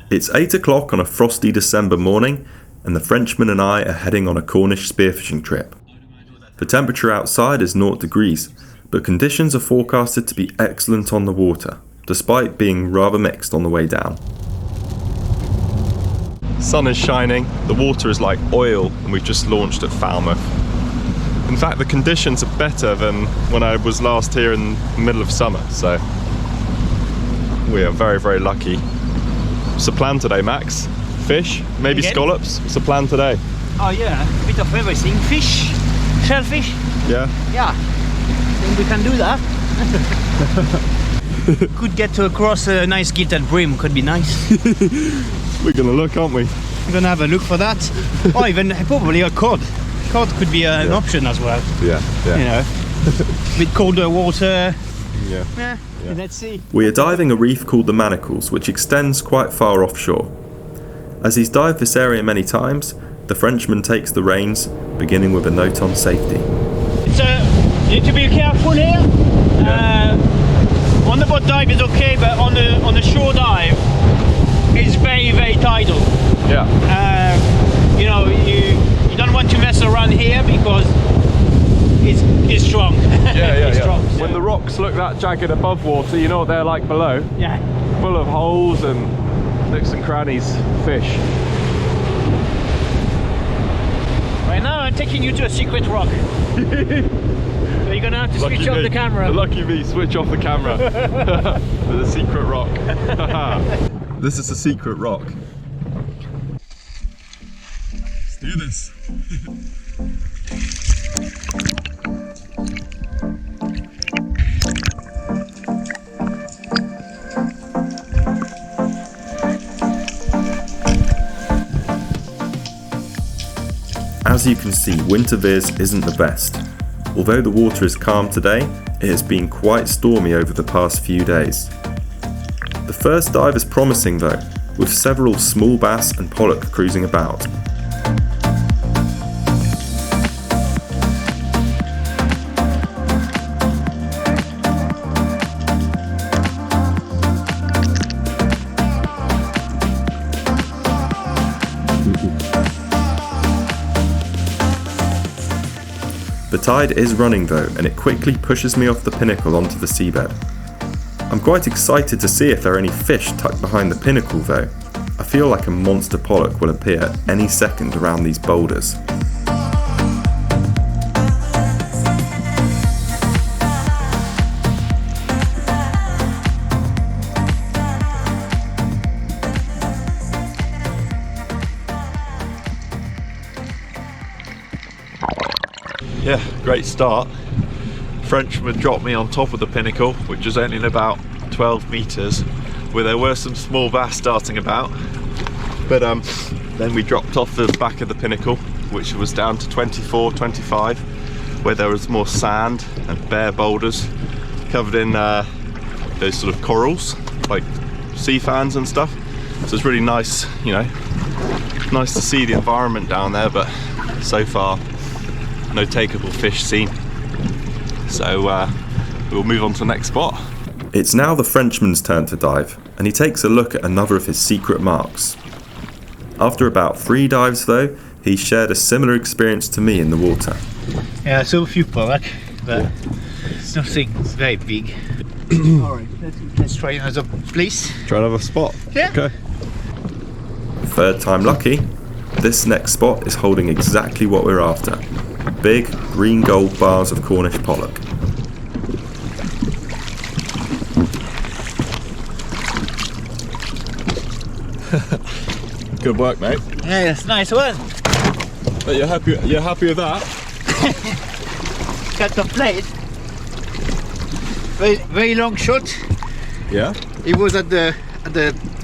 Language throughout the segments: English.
It's 8 o'clock on a frosty December morning, and the Frenchman and I are heading on a Cornish spearfishing trip. The temperature outside is 0 degrees, but conditions are forecasted to be excellent on the water, despite being rather mixed on the way down. Sun is shining, the water is like oil, and we've just launched at Falmouth. In fact, the conditions are better than when I was last here in the middle of summer, so we are very, very lucky. What's the plan today, Max? Fish? Maybe again? Scallops? What's the plan today? Oh yeah, a bit of everything. Fish, shellfish. Yeah? Yeah, I think we can do that. Could get to across a nice gilded brim, could be nice. We're gonna look, aren't we? We're gonna have a look for that. Or even probably a cod. Cod could be an option as well. Yeah. You know, a bit colder water. Yeah. Let's see. We are diving a reef called the Manacles, which extends quite far offshore. As he's dived this area many times, the Frenchman takes the reins, beginning with a note on safety. You need to be careful here. On the boat dive is okay, but on the shore dive, it's very, very tidal. Yeah. You know, you don't want to mess around here because it's strong. Yeah. Strong, so. When the rocks look that jagged above water, you know what they're like below? Yeah. Full of holes and nooks and crannies, fish. Right now I'm taking you to a secret rock. So you're gonna have to switch off the camera. Lucky me, switch off the camera. To the secret rock. This is a secret rock. Let's do this. As you can see, winter viz isn't the best. Although the water is calm today, it has been quite stormy over the past few days. The first dive is promising though, with several small bass and pollock cruising about. The tide is running though, and it quickly pushes me off the pinnacle onto the seabed. I'm quite excited to see if there are any fish tucked behind the pinnacle though. I feel like a monster pollock will appear any second around these boulders. Yeah, great start. Frenchman dropped me on top of the pinnacle, which was only about 12 metres, where there were some small bass starting about. But then we dropped off the back of the pinnacle, which was down to 24, 25, where there was more sand and bare boulders covered in those sort of corals, like sea fans and stuff. So it's really nice, you know, nice to see the environment down there, but so far no takeable fish seen. So we'll move on to the next spot. It's now the Frenchman's turn to dive, and he takes a look at another of his secret marks. After about 3 dives though, he shared a similar experience to me in the water. Yeah, I saw a few pollock, but it's nothing very big. Alright, let's try another place. Try another spot? Yeah. Okay. Third time lucky, this next spot is holding exactly what we're after. Big green gold bars of Cornish pollock. Good work, mate. Yeah, that's a nice one. But you're happy with that? Got the plate. Very long shot. Yeah. It was at the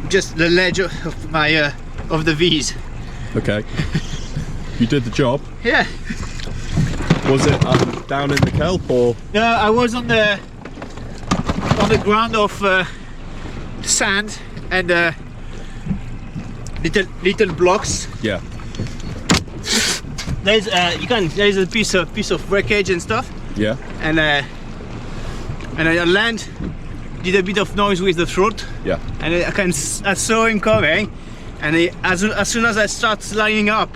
just the ledge of my of the V's. Okay. You did the job. Yeah. Was it down in the kelp or? No, I was on the ground of sand and little blocks. Yeah. There's there's a piece of wreckage and stuff. Yeah. And I land did a bit of noise with the throat. Yeah. And I saw him coming, and as soon as I start lining up,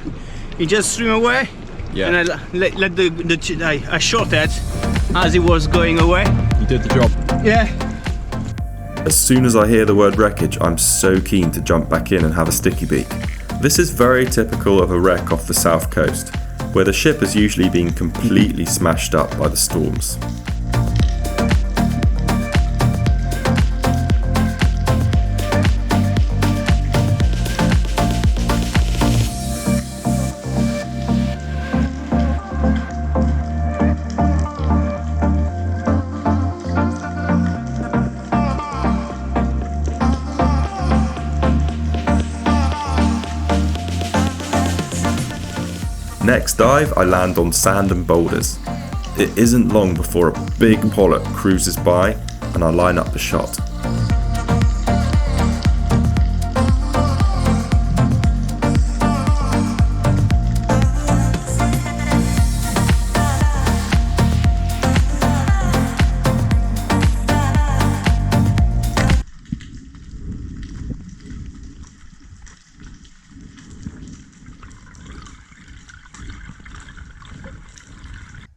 he just swam away. Yeah. And I shot it as he was going away. You did the job. Yeah. As soon as I hear the word wreckage, I'm so keen to jump back in and have a sticky beak. This is very typical of a wreck off the south coast, where the ship has usually been completely smashed up by the storms. Next dive, I land on sand and boulders. It isn't long before a big pollock cruises by and I line up the shot.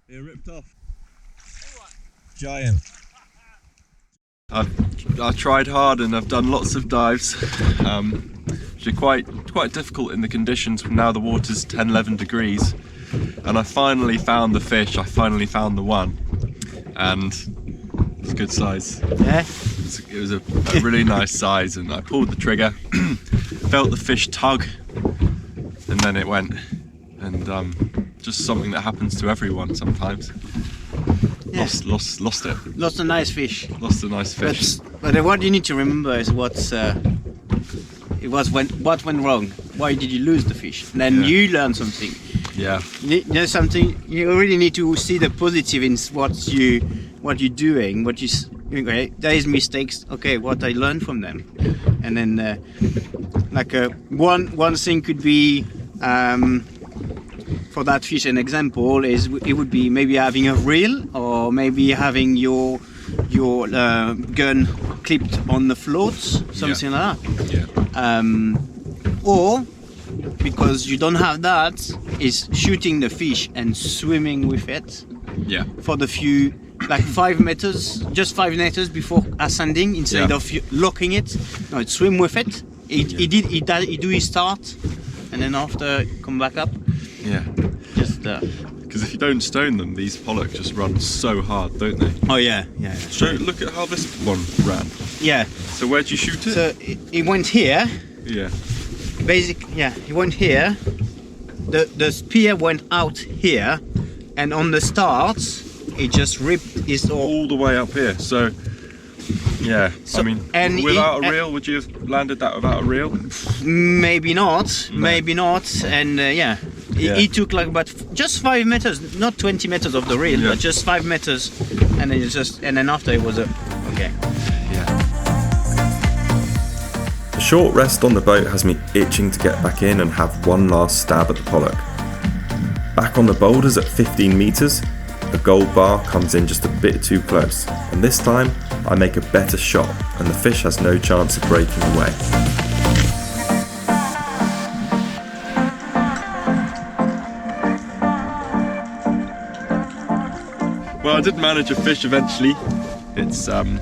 It ripped off. Giant. I've tried hard and I've done lots of dives, which are quite difficult in the conditions. Now the water's 10-11 degrees, and I finally found the fish. I finally found the one, and it's a good size. Yeah. It was a really nice size, and I pulled the trigger, felt the fish tug, and then it went. And just something that happens to everyone sometimes. Yeah. Lost it. Lost a nice fish. Lost a nice fish. But what you need to remember is what went wrong. Why did you lose the fish? And then you learn something. Yeah. You know something. You really need to see the positive in what you're doing. Okay, there is mistakes. Okay, what I learned from them, and then one thing could be. For that fish, an example is it would be maybe having a reel, or maybe having your gun clipped on the floats, something like that. Yeah. Or because you don't have that, is shooting the fish and swimming with it. Yeah. For the few, like 5 meters, just 5 meters before ascending, instead of locking it. No, it swim with it. He do his start, and then after come back up. Yeah. Just because if you don't stone them, these pollock just run so hard, don't they? Oh yeah. So look at how this one ran. Yeah. So where'd you shoot it? So he went here. Yeah. He went here. The spear went out here, and on the start, it just ripped his all the way up here. So yeah. So, I mean, without a reel, would you have landed that without a reel? Maybe not. No. Maybe not. And He took like about just 5 meters, not 20 meters of the reel, but just 5 meters, and then after it was okay. Yeah. A short rest on the boat has me itching to get back in and have one last stab at the pollock. Back on the boulders at 15 meters, the gold bar comes in just a bit too close, and this time I make a better shot and the fish has no chance of breaking away. Well, I did manage a fish eventually. It's time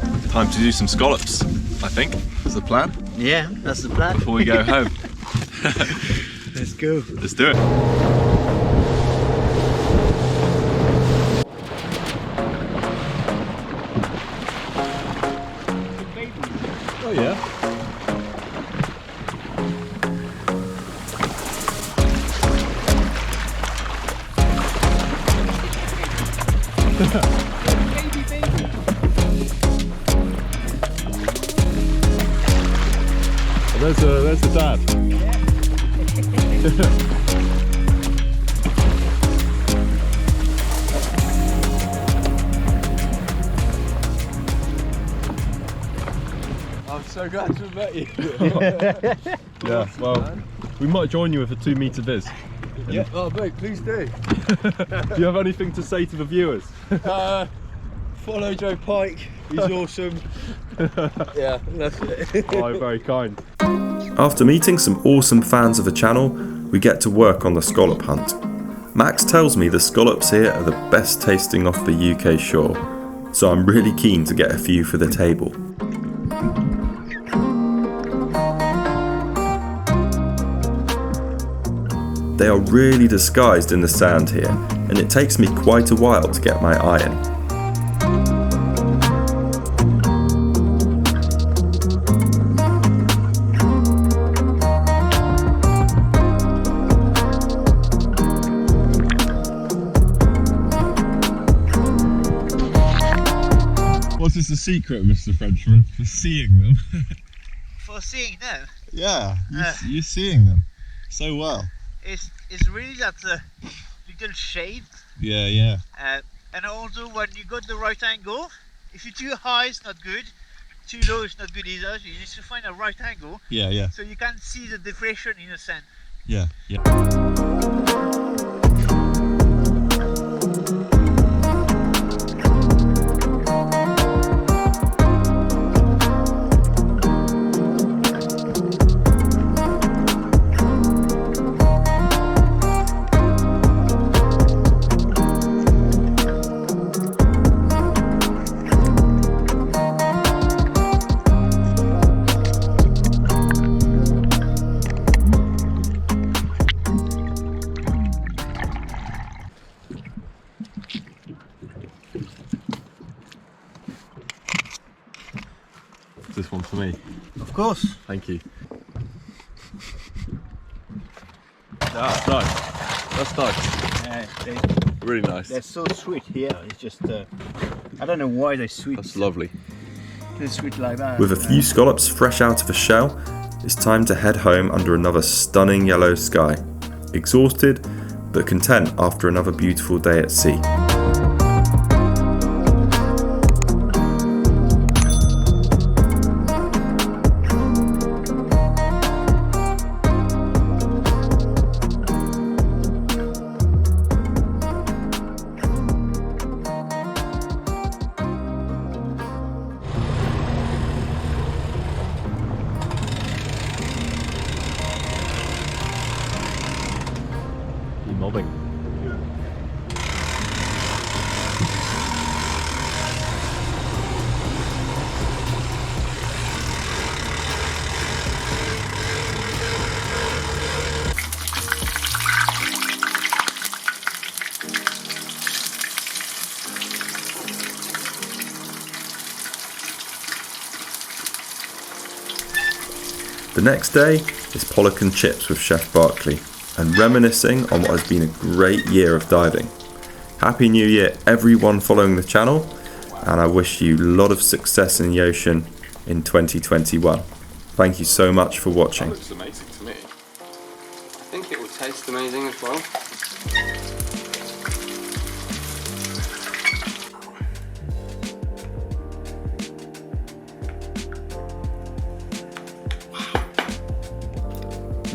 to do some scallops, I think, is the plan. Yeah, that's the plan. Before we go home. Let's go. Let's do it. Oh yeah. Baby. There's the dad. I'm so glad to have met you. Yeah, well, we might join you with a 2 meter viz. Yeah. Oh mate, please do. Do you have anything to say to the viewers? Follow Joe Pike, he's awesome. Yeah, that's it. Oh, very kind. After meeting some awesome fans of the channel, we get to work on the scallop hunt. Max tells me the scallops here are the best tasting off the UK shore, so I'm really keen to get a few for the table. They are really disguised in the sand here, and it takes me quite a while to get my eye in. What is the secret, Mr. Frenchman, for seeing them? For seeing them, Yeah, you're seeing them so well. it's really that little shade, Yeah. and also when you got the right angle, if you're too high it's not good, too low it's not good either, you need to find a right angle Yeah. so you can see the depression in the sand. Yeah. This one for me. Of course. Thank you. That's nice. That's nice. Yeah, Really nice. they're so sweet here. It's just I don't know why they're sweet. That's lovely. They're sweet like that. With a few scallops fresh out of a shell, it's time to head home under another stunning yellow sky. Exhausted, but content after another beautiful day at sea. Mobbing. The next day is pollock and chips with Chef Barkley, and reminiscing on what has been a great year of diving. Happy New Year everyone following the channel, and I wish you a lot of success in the ocean in 2021. Thank you so much for watching. That looks amazing to me. I think it will taste amazing as well.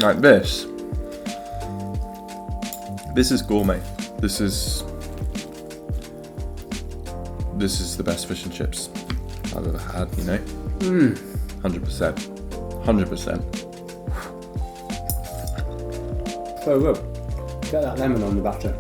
Like this. This is gourmet. This is the best fish and chips I've ever had, you know? 100%. 100%. So good. Get that lemon on the batter.